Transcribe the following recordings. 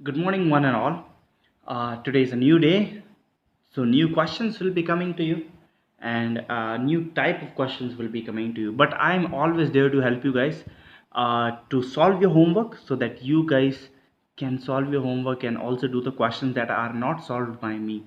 Good morning, one and all. Today is a new day, so new questions will be coming to you, and new type of questions will be coming to you. But I'm always there to help you guys to solve your homework, so that you guys can solve your homework and also do the questions that are not solved by me.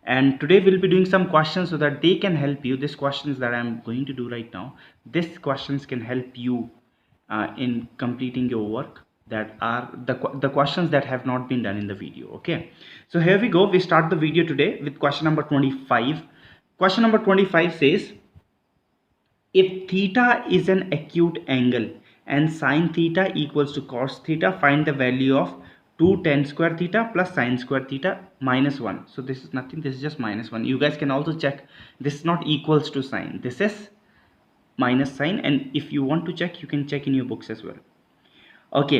And today we'll be doing some questions so that they can help you. These questions that I'm going to do right now, these questions can help you in completing your work, that are the questions that have not been done in the video. Okay, so here we go. We start the video today with question number 25. Question number 25 says, if theta is an acute angle and sine theta equals to cos theta, find the value of 2 tan square theta plus sine square theta minus 1. So this is nothing, this is just minus 1. You guys can also check, this is not equals to sine, this is minus sign, and if you want to check, you can check in your books as well. Okay,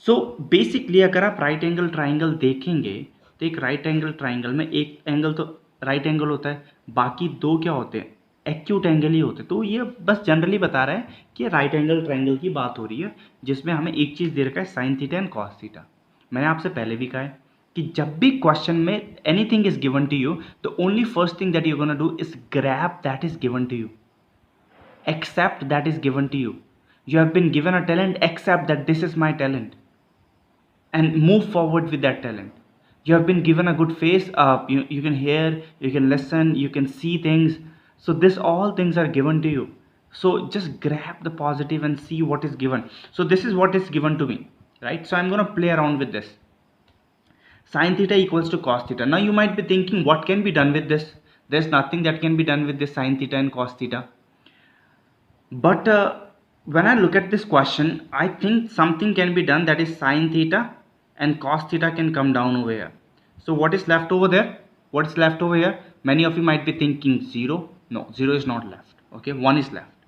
so basically अगर आप right angle triangle देखेंगे तो एक right angle triangle में एक angle तो right angle होता है, बाकी दो क्या होते हैं, एक्यूट एंगल ही होते हैं. तो ये बस जनरली बता रहा है कि राइट एंगल ट्राइंगल की बात हो रही है, जिसमें हमें एक चीज़ दे रखा है sine theta and cos theta. मैंने आपसे पहले भी कहा है कि जब भी क्वेश्चन में anything is given to you, the only first thing that you gonna do is grab that is given to you, accept that is given to you. You have been given a talent, accept that this is my talent and move forward with that talent. You have been given a good face, you can hear, you can listen, you can see things. So this all things are given to you. So just grab the positive and see what is given. So this is what is given to me, right? So I'm going to play around with this. Sin theta equals to cos theta. Now you might be thinking, what can be done with this? There's nothing that can be done with this sin theta and cos theta. But when I look at this question, I think something can be done, that is sine theta and cos theta can come down over here. So what is left over there? What is left over here? Many of you might be thinking 0. No, 0 is not left. Okay, 1 is left.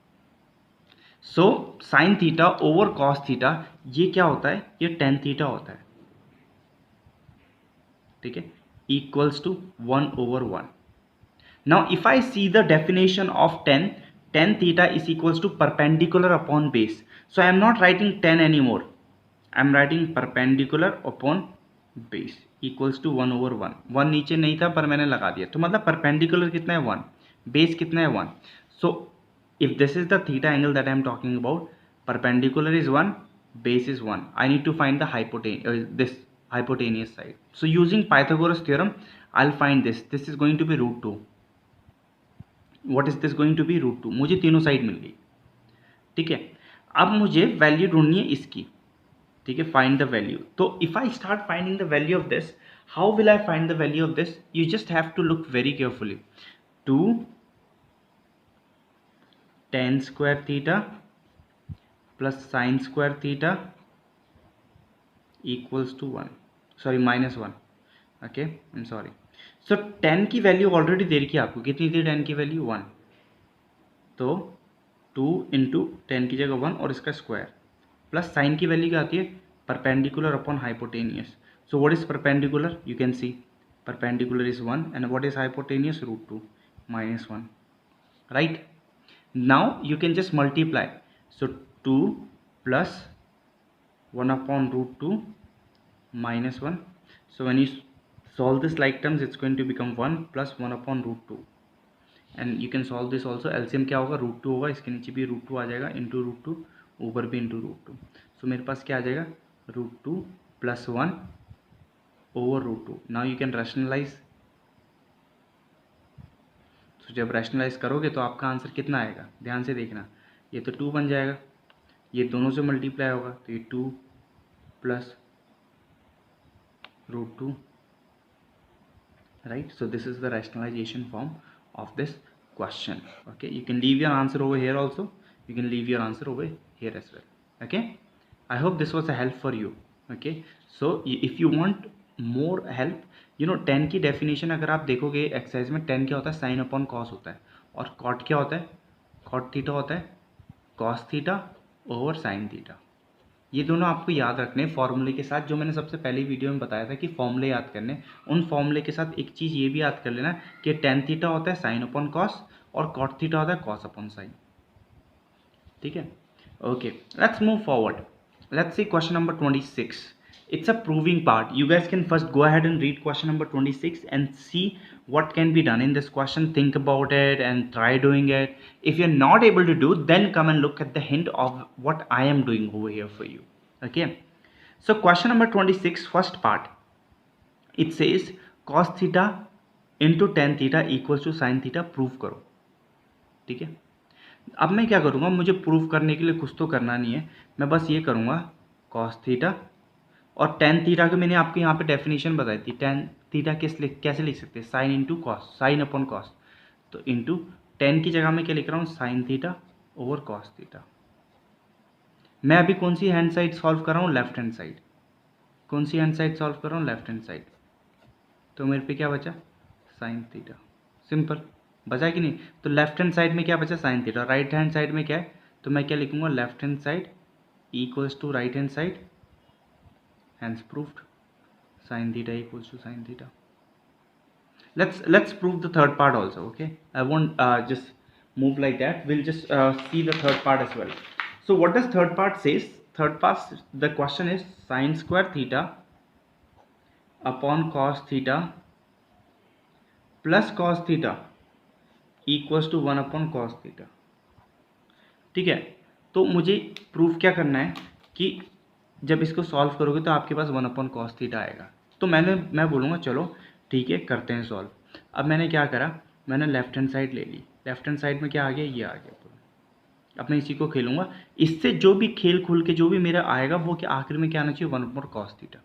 So sine theta over cos theta, ये क्या होता है? ये tan theta होता है. ठीक है, equals to 1 over 1. Now if I see the definition of tan theta is equals to perpendicular upon base. So I am not writing tan anymore, I am writing perpendicular upon base equals to 1 over 1. 1 नीचे नहीं था पर मैंने लगा दिया, तो मतलब perpendicular कितना है 1, base कितना है 1. So if this is the theta angle that I am talking about, perpendicular is 1, base is 1. I need to find the this hypotenuse side. So using Pythagoras theorem, I'll find this. This is going to be root 2. What is this going to be? Root 2. मुझे तीनों side मिल गई. ठीक है, अब मुझे value ढूंढनी है इसकी. ठीक है, फाइंड द वैल्यू. तो if I start finding the value of this, how will I find the value of this? You just have to look very carefully. 2 tan square theta plus sin square theta equals to 1, sorry minus 1. okay, I'm sorry. So tan की value already दे रखी है आपको. कितनी थी tan की value? 1. तो 2 into ten की जगह 1 और इसका स्क्वायर, प्लस साइन की वैल्यू क्या आती है? Perpendicular upon hypotenuse. So what is perpendicular? You can see perpendicular is 1 and what is hypotenuse? Root 2 minus 1. right, now you can just multiply. So 2 plus 1 upon root 2 minus 1. So when you solve this like terms, it's going to become 1 plus 1 upon root 2. And you can solve this also. LCM क्या होगा? Root 2 होगा, इसके नीचे भी root 2 आ जाएगा, into root 2, ऊपर भी into root 2. सो मेरे पास क्या आ जाएगा? Root 2 plus 1 over root 2. Now you can rationalise. So जब रैशनलाइज करोगे तो आपका आंसर कितना आएगा? ध्यान से देखना. ये तो 2 बन जाएगा, ये दोनों से मल्टीप्लाई होगा तो ये 2 plus root 2. right, so this is the rationalization form of this question. okay, you can leave your answer over here also, you can leave your answer over here as well. okay, I hope this was a help for you. okay, so if you want more help, you know tan की definition अगर आप देखोगे exercise में, tan क्या होता है? Sine upon cos होता है, और कॉट क्या होता है? कॉट थीटा होता है, cos theta over sine theta. ये दोनों आपको याद रखने फॉर्मूले के साथ, जो मैंने सबसे पहली वीडियो में बताया था कि फॉर्मूले याद करने. उन फॉर्मूले के साथ एक चीज़ ये भी याद कर लेना कि टेन थीटा होता है साइन अपॉन कॉस और कॉट थीटा होता है कॉस अपॉन साइन. ठीक है, okay, let's move forward. Let's see question number 26. It's a proving part. You guys can first go ahead and read question number 26 and see what can be done in this question. Think about it and try doing it. If you're not able to do, then come and look at the hint of what I am doing over here for you. Okay, so question number 26, first part, it says cos theta into tan theta equals to sin theta, prove करो. ठीक है, अब मैं क्या करूँगा, मुझे prove करने के लिए कुछ तो करना नहीं है, मैं बस ये करूँगा cos थीटा और tan थीटा की मैंने आपको यहाँ पे डेफिनेशन बताई थी. tan थीटा कैसे लिख सकते हैं, sine into cos, sine upon cos. तो इंटू tan की जगह मैं क्या लिख रहा हूँ, sine theta over cos theta. मैं अभी कौन सी हैंड साइड सॉल्व कर रहा हूँ, लेफ्ट हैंड साइड. कौन सी हैंड साइड सॉल्व कर रहा हूँ, लेफ्ट हैंड साइड. तो मेरे पे क्या बचा, साइन थीटा. सिंपल बचा कि नहीं. तो लेफ्ट हैंड साइड में क्या बचा, sine theta. Right hand side में क्या है, तो मैं क्या लिखूंगा, left hand side equals to right hand side, hence proved. Sine theta equals to sine theta. Let's prove the third part also. Okay, I won't just move like that. We'll just see the third part as well. So what does third part says? Third part, the question is sin square theta upon cos theta plus cos theta equals to 1 upon cos theta. ठीक है, तो मुझे proof क्या करना है कि जब इसको सॉल्व करोगे तो आपके पास 1 अपॉन कॉस थीटा आएगा. तो मैं बोलूँगा चलो ठीक है करते हैं सॉल्व. अब मैंने क्या करा, मैंने लेफ्ट हैंड साइड ले ली. लेफ्ट हैंड साइड में क्या आ गया, ये आ गया पूरा. अब मैं इसी को खेलूँगा. इससे जो भी खेल खुल के जो भी मेरा आएगा वो क्या आखिर में क्या आना चाहिए, 1 अपॉन कॉस थीटा.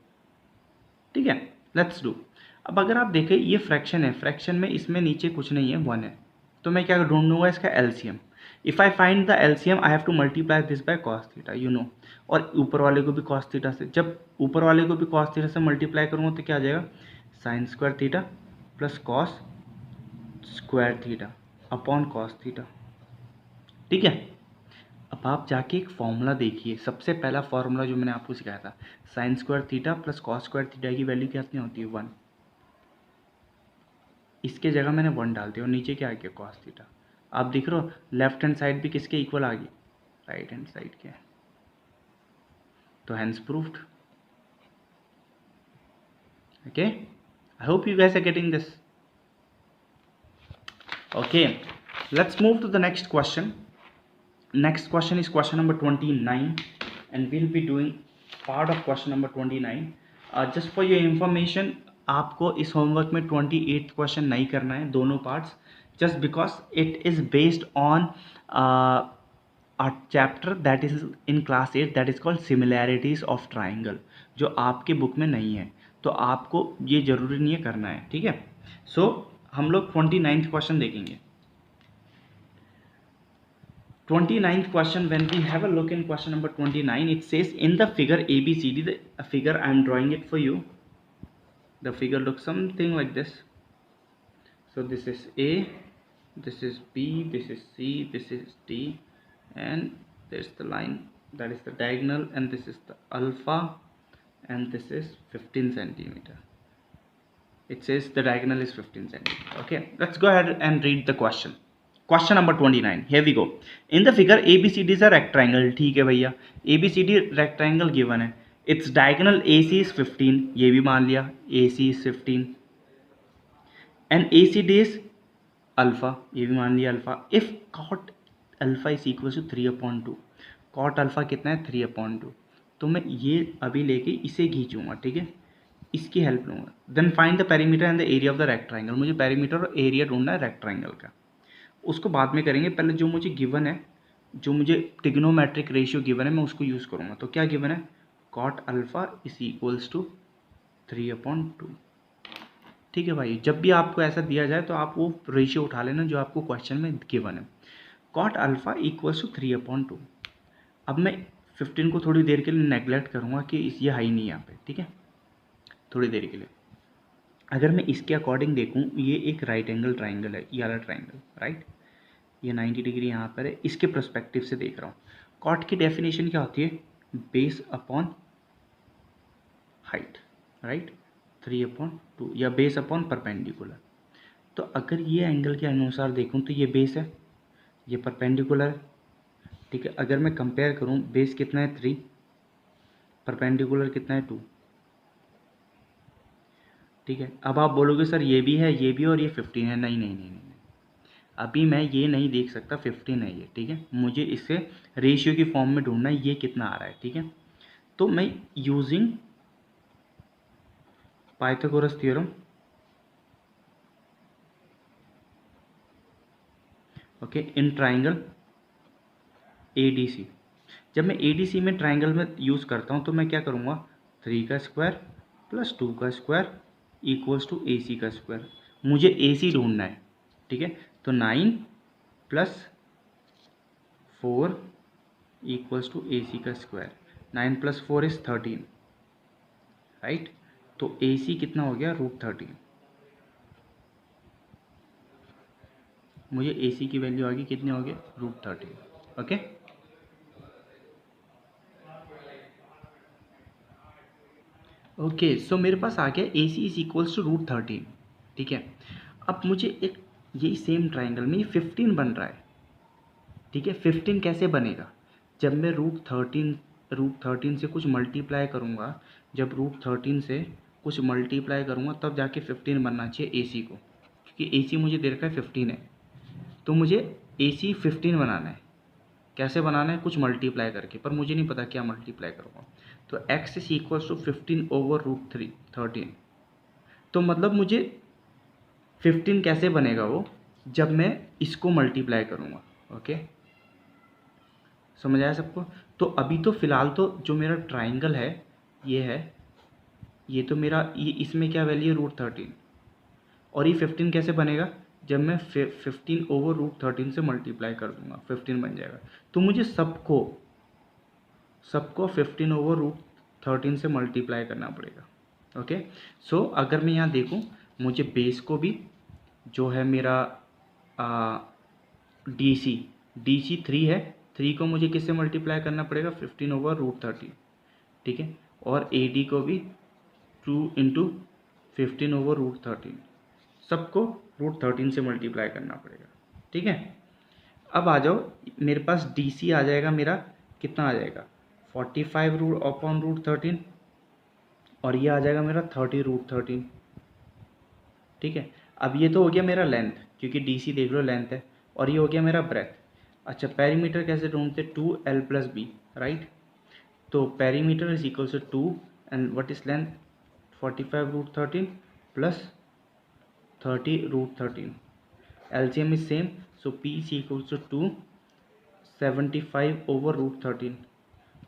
ठीक है, लेट्स डू. अब अगर आप देखें ये फ्रैक्शन है, फ्रैक्शन में इसमें नीचे कुछ नहीं है, 1 है. तो मैं क्या ढूंढूंगा, इसका LCM. If I find the LCM I have to multiply this by cos theta, you know. और ऊपर वाले को भी कॉस थीटा से, जब ऊपर वाले को भी कॉस थीटा से मल्टीप्लाई करूँगा तो क्या आ जाएगा, sine square theta plus cos square theta upon cos theta. ठीक है, अब आप जाके एक फॉर्मूला देखिए. सबसे पहला फॉर्मूला जो मैंने आपको सिखाया था, sine square theta plus cos square theta की वैल्यू कितनी होती है, 1. इसके जगह मैंने 1 डाल दिया और नीचे क्या आ गया, कॉस थीटा. आप देख रहे हो लेफ्ट हैंड साइड भी किसके इक्वल आ गई, राइट हैंड साइड के. तो hence proved. Okay, I hope you guys are getting this. Okay, let's move to the next question. Next question is question number 29 and we'll be doing part of question number 29. Just for your information, आपको इस homework में 28th question नहीं करना है, दोनों parts, just because it is based on a chapter that is in class 8 that is called similarities of triangle, जो आपके book में नहीं है. तो आपको ये ज़रूरी नहीं है करना है. ठीक है, सो हम लोग 29th क्वेश्चन देखेंगे. 29th question, when we have a look in question number 29, it says in the figure ABCD, the figure I am drawing it for you. The figure looks something like this. So this is A, this is B, this is C, this is D, and there's the line that is the diagonal, and this is the alpha, and this is 15 centimeter. It says the diagonal is 15 centimeter. Okay, let's go ahead and read the question. Question number 29, here we go. In the figure ABCD is a rectangle. ठीक है भैया, ABCD rectangle given है. Its diagonal AC is 15, ये भी मान लिया, AC is 15, and ACD is alpha, ये भी मान लिया alpha. If cot alpha is equal to 3/2, cot alpha कितना है, 3/2. तो मैं ये अभी लेके इसे खींचूंगा. ठीक है, इसकी हेल्प लूँगा. Then find the perimeter and the area of the rectangle. मुझे पेरीमीटर और एरिया ढूंढना है रेक्टेंगल का, उसको बाद में करेंगे. पहले जो मुझे गिवन है, जो मुझे ट्रिग्नोमेट्रिक रेशियो गिवन है, मैं उसको यूज़ करूँगा. तो क्या गिवन है, cot alpha is equals to 3/2. ठीक है भाई, जब भी आपको ऐसा दिया जाए तो आप वो रेशियो उठा लेना जो आपको क्वेश्चन में गिवन है. Cot alpha equals to 3/2. अब मैं 15 को थोड़ी देर के लिए नेगलेक्ट करूँगा कि ये हाई नहीं है यहाँ पे. ठीक है, थोड़ी देर के लिए. अगर मैं इसके अकॉर्डिंग देखूँ, ये एक राइट एंगल ट्राइंगल है, ये वाला ट्राइंगल, राइट. ये 90 डिग्री यहाँ पर है, इसके पर्सपेक्टिव से देख रहा हूँ. कॉट की डेफिनेशन क्या होती है, बेस अपॉन हाइट, राइट. 3/2 या बेस अपॉन परपेंडिकुलर. तो अगर ये एंगल के अनुसार देखूँ तो ये बेस है, ये परपेंडिकुलर है. ठीक है, अगर मैं कंपेयर करूँ, बेस कितना है 3, परपेंडिकुलर कितना है 2. ठीक है। अब आप बोलोगे सर ये भी है, ये भी, और ये 15 है। नहीं नहीं नहीं नहीं, अभी मैं ये नहीं देख सकता 15 है ये, ठीक है। मुझे इसे रेशियो की फॉर्म में ढूंढना है, ये कितना आ रहा है, ठीक है। तो मैं using Pythagoras theorem, okay, in triangle ADC, जब मैं ADC में ट्राइंगल में यूज़ करता हूँ तो मैं क्या करूँगा, 3 का स्क्वायर प्लस 2 का स्क्वायर इक्वल्स टू AC का स्क्वायर। मुझे AC ढूंढना है, ठीक है। तो 9 प्लस 4 इक्वल्स टू AC का स्क्वायर। 9 plus 4 is 13, right. तो AC कितना हो गया, √13। मुझे AC की वैल्यू आ गई, कितनी हो गई, √13, ओके। ओके, सो मेरे पास आ गया AC इज इक्वल्स टू √13, ठीक है। अब मुझे एक यही सेम ट्राइंगल में 15 बन रहा है, ठीक है। 15 कैसे बनेगा, जब मैं √13 से कुछ मल्टीप्लाई करूँगा, जब √13 से कुछ मल्टीप्लाई करूँगा तब जाके 15 बनना चाहिए AC को, क्योंकि AC मुझे दे रखा है 15 है। तो मुझे AC 15 बनाना है। कैसे बनाना है, कुछ मल्टीप्लाई करके, पर मुझे नहीं पता क्या मल्टीप्लाई करूँगा। तो x is equals to 15 over √13। तो मतलब मुझे 15 कैसे बनेगा वो, जब मैं इसको मल्टीप्लाई करूँगा, ओके। समझ आया सबको। तो अभी तो फ़िलहाल तो जो मेरा ट्राइंगल है ये है, ये तो मेरा ये इसमें क्या वैल्यू है, √13। और ये 15 कैसे बनेगा, जब मैं 15 ओवर √13 से मल्टीप्लाई कर दूंगा, 15 बन जाएगा। तो मुझे सबको 15 ओवर √13 से मल्टीप्लाई करना पड़ेगा, ओके। सो अगर मैं यहाँ देखूँ, मुझे बेस को भी जो है मेरा DC 3 है, 3 को मुझे किससे मल्टीप्लाई करना पड़ेगा, 15 ओवर √13, ठीक है। और AD को भी 2 इंटू 15 ओवर √13, सबको √13 से मल्टीप्लाई करना पड़ेगा, ठीक है। अब आ जाओ, मेरे पास DC आ जाएगा मेरा, कितना आ जाएगा, 45 अपॉन √13, और ये आ जाएगा मेरा 30 √13, ठीक है। अब ये तो हो गया मेरा लेंथ, क्योंकि DC देख लो लेंथ है, और ये हो गया मेरा ब्रेथ। अच्छा, पेरीमीटर कैसे ढूंढते, 2L + B, राइट। तो perimeter is equal to 2 and what is length, 45 √13 plus 30 √13। LCM is same, so P is equals to 275 over √13,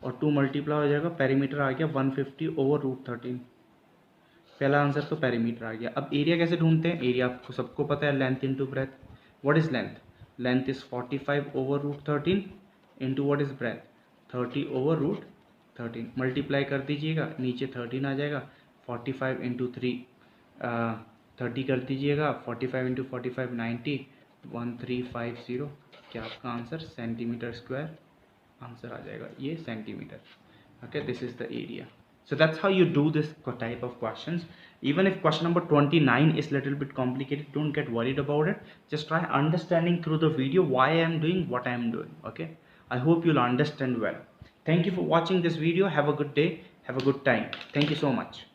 और 2 मल्टीप्लाई हो जाएगा, पेरीमीटर आ गया 150 ओवर √13। पहला आंसर तो पेरीमीटर आ गया। अब एरिया कैसे ढूंढते हैं, एरिया आपको सबको पता है, length into breadth. What is length, length is 45 over √13 into what is breadth, 30 over √13। Multiply कर दीजिएगा, नीचे 13 आ जाएगा, 45 इंटू 3 30 कर दीजिएगा, 45 इंटू 45 90, 1350। क्या आपका आंसर सेंटीमीटर स्क्वायर आंसर आ जाएगा, ये centimetre, okay, this is the area. So that's how you do this type of questions. Even if question number 29 is little bit complicated, don't get worried about it. Just try understanding through the video why I am doing what I am doing, okay. I hope you'll understand well. Thank you for watching this video. Have a good day, have a good time. Thank you so much.